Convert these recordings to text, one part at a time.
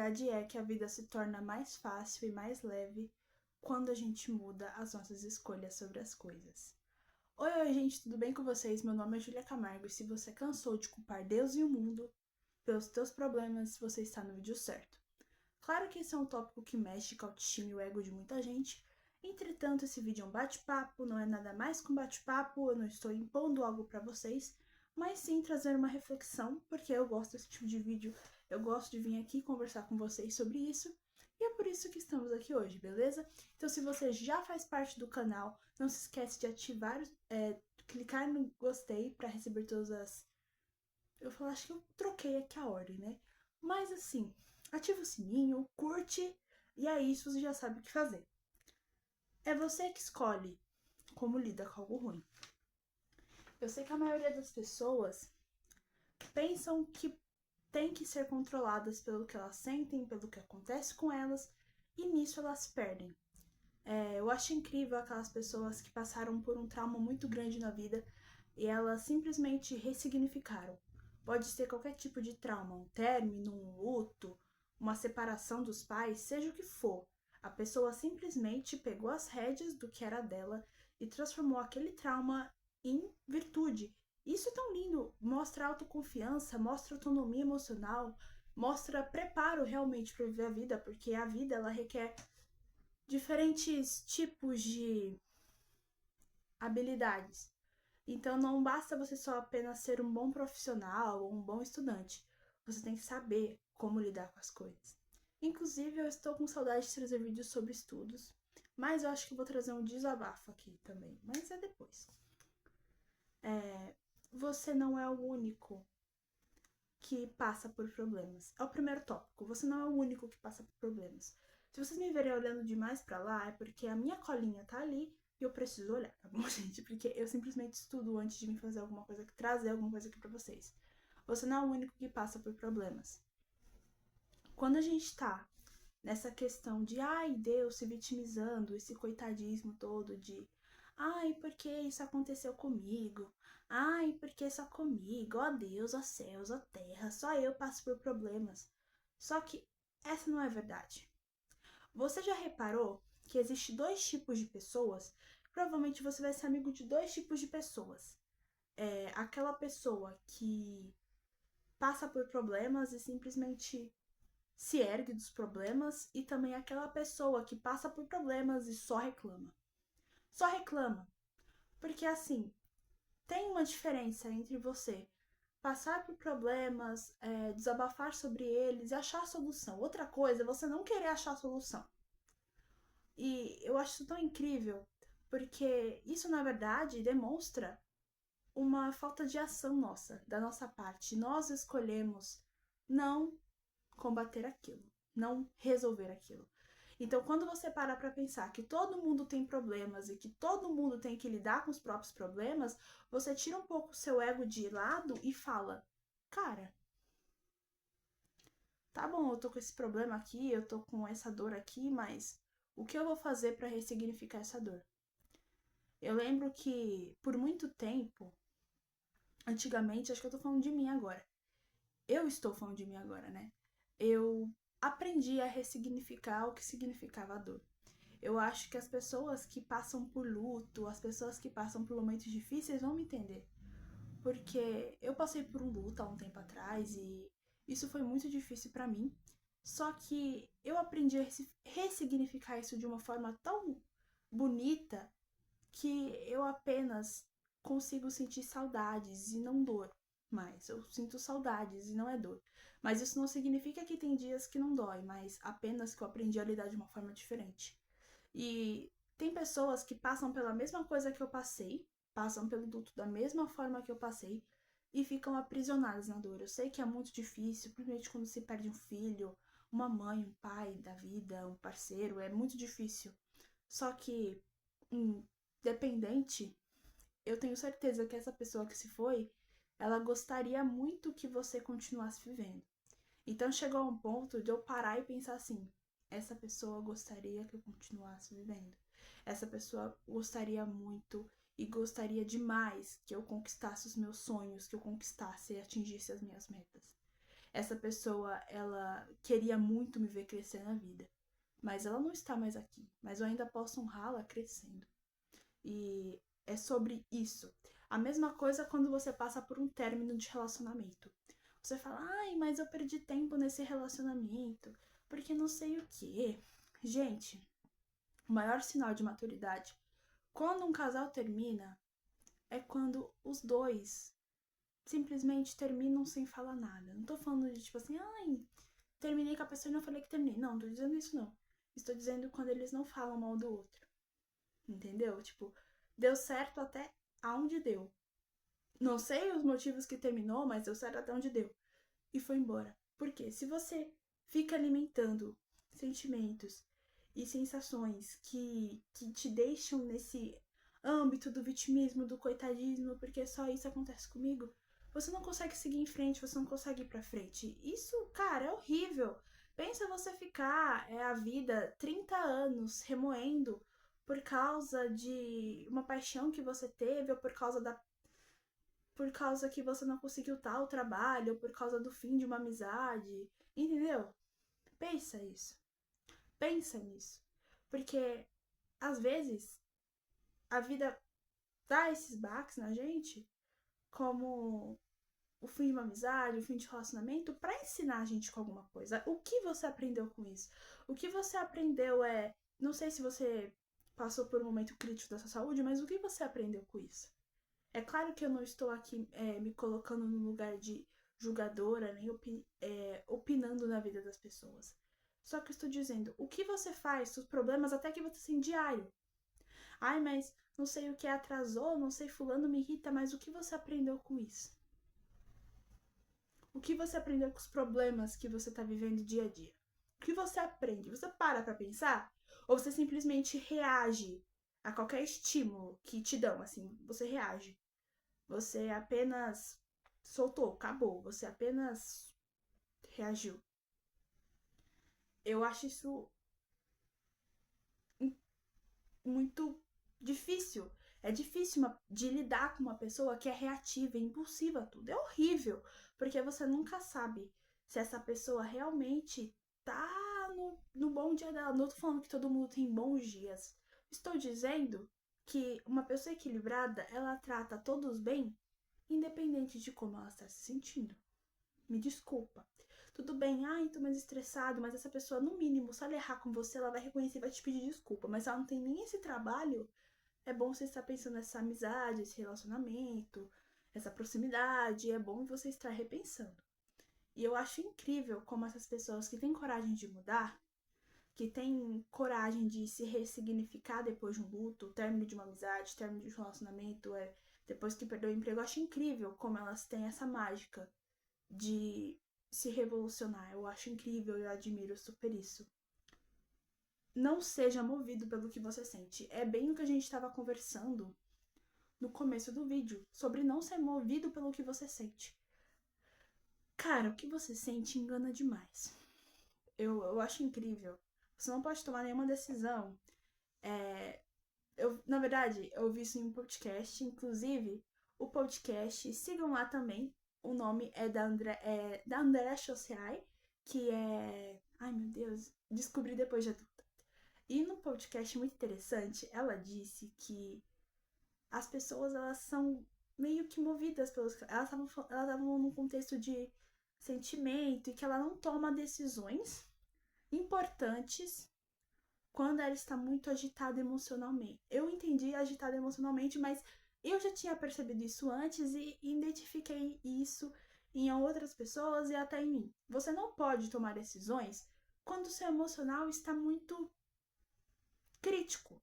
verdade é que a vida se torna mais fácil e mais leve quando a gente muda as nossas escolhas sobre as coisas. Oi, gente, tudo bem com vocês? Meu nome é Júlia Camargo e se você cansou de culpar Deus e o mundo pelos teus problemas, você está no vídeo certo. Claro que esse é um tópico que mexe com a autoestima e o ego de muita gente, entretanto, esse vídeo é um bate-papo, não é nada mais que um bate-papo, eu não estou impondo algo para vocês, mas sim trazer uma reflexão, porque eu gosto desse tipo de vídeo, eu gosto de vir aqui conversar com vocês sobre isso, e é por isso que estamos aqui hoje, beleza? Então se você já faz parte do canal, não se esquece de ativar, clicar no gostei para receber todas as... acho que eu troquei aqui a ordem, né? Mas assim, ativa o sininho, curte, e é isso, você já sabe o que fazer. É você que escolhe como lida com algo ruim. Eu sei que a maioria das pessoas pensam que tem que ser controladas pelo que elas sentem, pelo que acontece com elas, e nisso elas perdem. Eu acho incrível aquelas pessoas que passaram por um trauma muito grande na vida e elas simplesmente ressignificaram. Pode ser qualquer tipo de trauma, um término, um luto, uma separação dos pais, seja o que for. A pessoa simplesmente pegou as rédeas do que era dela e transformou aquele trauma em virtude. Isso é tão lindo, mostra autoconfiança, mostra autonomia emocional, mostra preparo realmente para viver a vida, porque a vida ela requer diferentes tipos de habilidades. Então não basta você só apenas ser um bom profissional ou um bom estudante. Você tem que saber como lidar com as coisas. Inclusive, eu estou com saudade de trazer vídeos sobre estudos, mas eu acho que vou trazer um desabafo aqui também, mas é depois. Você não é o único que passa por problemas. É o primeiro tópico. Você não é o único que passa por problemas. Se vocês me verem olhando demais pra lá, é porque a minha colinha tá ali e eu preciso olhar, tá bom, gente? Porque eu simplesmente estudo antes de vir fazer alguma coisa, trazer alguma coisa aqui pra vocês. Você não é o único que passa por problemas. Quando a gente tá nessa questão de, ai, Deus se vitimizando, esse coitadismo todo de, ai, porque isso aconteceu comigo? Ai, porque só comigo? Ó Deus, ó céus, ó terra, só eu passo por problemas. Só que essa não é verdade. Você já reparou que existe dois tipos de pessoas? Provavelmente você vai ser amigo de dois tipos de pessoas. Aquela pessoa que passa por problemas e simplesmente se ergue dos problemas e também aquela pessoa que passa por problemas e só reclama. Só reclama. Porque assim, tem uma diferença entre você passar por problemas, desabafar sobre eles e achar a solução. Outra coisa é você não querer achar a solução. E eu acho isso tão incrível, porque isso na verdade demonstra uma falta de ação nossa, da nossa parte. Nós escolhemos não combater aquilo, não resolver aquilo. Então, quando você para pra pensar que todo mundo tem problemas e que todo mundo tem que lidar com os próprios problemas, você tira um pouco o seu ego de lado e fala: cara, tá bom, eu tô com esse problema aqui, eu tô com essa dor aqui, mas o que eu vou fazer pra ressignificar essa dor? Eu lembro que por muito tempo, antigamente, acho que eu tô falando de mim agora. Eu estou falando de mim agora, né? Eu aprendi a ressignificar o que significava a dor. Eu acho que as pessoas que passam por luto, as pessoas que passam por momentos difíceis vão me entender. Porque eu passei por um luto há um tempo atrás e isso foi muito difícil pra mim. Só que eu aprendi a ressignificar isso de uma forma tão bonita que eu apenas consigo sentir saudades e não dor mais. Eu sinto saudades e não é dor. Mas isso não significa que tem dias que não dói, mas apenas que eu aprendi a lidar de uma forma diferente. E tem pessoas que passam pela mesma coisa que eu passei, passam pelo luto da mesma forma que eu passei e ficam aprisionadas na dor. Eu sei que é muito difícil, principalmente quando se perde um filho, uma mãe, um pai da vida, um parceiro, é muito difícil. Só que, independente, eu tenho certeza que essa pessoa que se foi, ela gostaria muito que você continuasse vivendo. Então chegou a um ponto de eu parar e pensar assim: essa pessoa gostaria que eu continuasse vivendo. Essa pessoa gostaria muito e gostaria demais que eu conquistasse os meus sonhos, que eu conquistasse e atingisse as minhas metas. Essa pessoa, ela queria muito me ver crescer na vida, mas ela não está mais aqui. Mas eu ainda posso honrá-la crescendo. E é sobre isso. A mesma coisa quando você passa por um término de relacionamento. Você fala, ai, mas eu perdi tempo nesse relacionamento, porque não sei o quê. Gente, o maior sinal de maturidade, quando um casal termina, é quando os dois simplesmente terminam sem falar nada. Não tô falando de tipo assim, ai, terminei com a pessoa e não falei que terminei. Não, não tô dizendo isso não. Estou dizendo quando eles não falam mal do outro. Entendeu? Tipo, deu certo até aonde deu. Não sei os motivos que terminou, mas deu certo até onde deu. E foi embora. Por quê? Se você fica alimentando sentimentos e sensações que te deixam nesse âmbito do vitimismo, do coitadismo, porque só isso acontece comigo, você não consegue seguir em frente, você não consegue ir pra frente. Isso, cara, é horrível. Pensa você ficar a vida 30 anos remoendo por causa de uma paixão que você teve ou por causa que você não conseguiu tal trabalho, ou por causa do fim de uma amizade, entendeu? Pensa isso. Pensa nisso. Porque às vezes a vida dá esses baques na gente, como o fim de uma amizade, o fim de um relacionamento, para ensinar a gente com alguma coisa. O que você aprendeu com isso? O que você aprendeu não sei se você passou por um momento crítico da sua saúde, mas o que você aprendeu com isso? É claro que eu não estou aqui me colocando no lugar de julgadora, nem opinando na vida das pessoas. Só que eu estou dizendo, o que você faz com os problemas até que você tem diário? Ai, mas não sei o que atrasou, não sei, fulano me irrita, mas o que você aprendeu com isso? O que você aprendeu com os problemas que você está vivendo dia a dia? O que você aprende? Você para pra pensar? Ou você simplesmente reage a qualquer estímulo que te dão, assim, você reage? Você apenas soltou, acabou. Você apenas reagiu. Eu acho isso muito difícil. É difícil de lidar com uma pessoa que é reativa e impulsiva a tudo. É horrível, porque você nunca sabe se essa pessoa realmente tá no bom dia dela. Não tô falando que todo mundo tem bons dias. Estou dizendo que uma pessoa equilibrada, ela trata todos bem, independente de como ela está se sentindo. Me desculpa. Tudo bem, ai, tô mais estressado, mas essa pessoa, no mínimo, se ela errar com você, ela vai reconhecer e vai te pedir desculpa. Mas se ela não tem nem esse trabalho, é bom você estar pensando nessa amizade, esse relacionamento, essa proximidade. É bom você estar repensando. E eu acho incrível como essas pessoas que têm coragem de mudar, que têm coragem de se ressignificar depois de um luto, término de uma amizade, término de um relacionamento, depois que perdeu o emprego, eu acho incrível como elas têm essa mágica de se revolucionar. Eu acho incrível, eu admiro super isso. Não seja movido pelo que você sente. É bem o que a gente estava conversando no começo do vídeo, sobre não ser movido pelo que você sente. Cara, o que você sente engana demais. Eu acho incrível. Você não pode tomar nenhuma decisão. Na verdade, eu vi isso em um podcast, inclusive, o podcast, sigam lá também. O nome é da Andrea Chauciai, que é. Ai meu Deus, descobri depois de adulta. E no podcast muito interessante, ela disse que as pessoas elas são meio que movidas pelos. Elas estavam num contexto de sentimento e que ela não toma decisões importantes quando ela está muito agitada emocionalmente. Eu entendi agitada emocionalmente, mas eu já tinha percebido isso antes e identifiquei isso em outras pessoas e até em mim. Você não pode tomar decisões quando o seu emocional está muito crítico.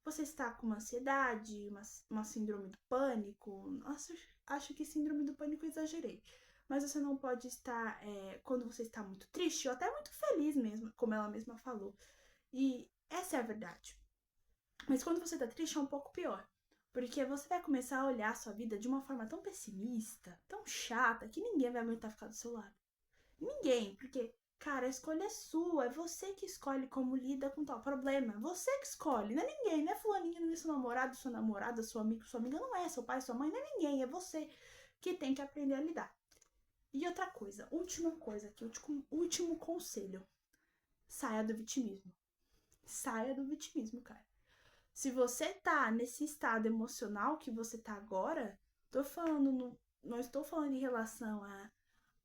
Você está com uma ansiedade, uma síndrome do pânico. Nossa, acho que síndrome do pânico eu exagerei. Mas você não pode estar, quando você está muito triste ou até muito feliz mesmo, como ela mesma falou. E essa é a verdade. Mas quando você tá triste é um pouco pior. Porque você vai começar a olhar a sua vida de uma forma tão pessimista, tão chata, que ninguém vai aguentar ficar do seu lado. Ninguém, porque, cara, a escolha é sua, é você que escolhe como lida com tal problema. Você que escolhe, não é ninguém, não é fulaninho, não é seu namorado, sua namorada, seu amigo, sua amiga, não é seu pai, sua mãe, não é ninguém, é você que tem que aprender a lidar. E outra coisa, última coisa aqui, último conselho. Saia do vitimismo. Saia do vitimismo, cara. Se você tá nesse estado emocional que você tá agora, não estou falando em relação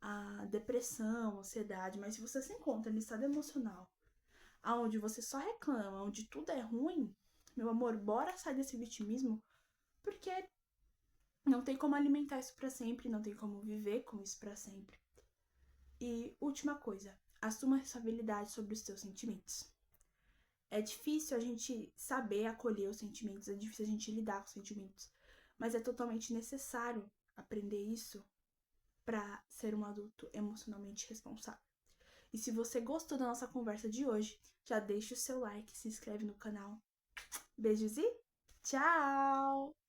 a depressão, ansiedade, mas se você se encontra nesse estado emocional, onde você só reclama, onde tudo é ruim, meu amor, bora sair desse vitimismo, porque não tem como alimentar isso pra sempre, não tem como viver com isso pra sempre. E última coisa, assuma a responsabilidade sobre os seus sentimentos. É difícil a gente saber acolher os sentimentos, é difícil a gente lidar com os sentimentos, mas é totalmente necessário aprender isso para ser um adulto emocionalmente responsável. E se você gostou da nossa conversa de hoje, já deixa o seu like, se inscreve no canal. Beijos e tchau!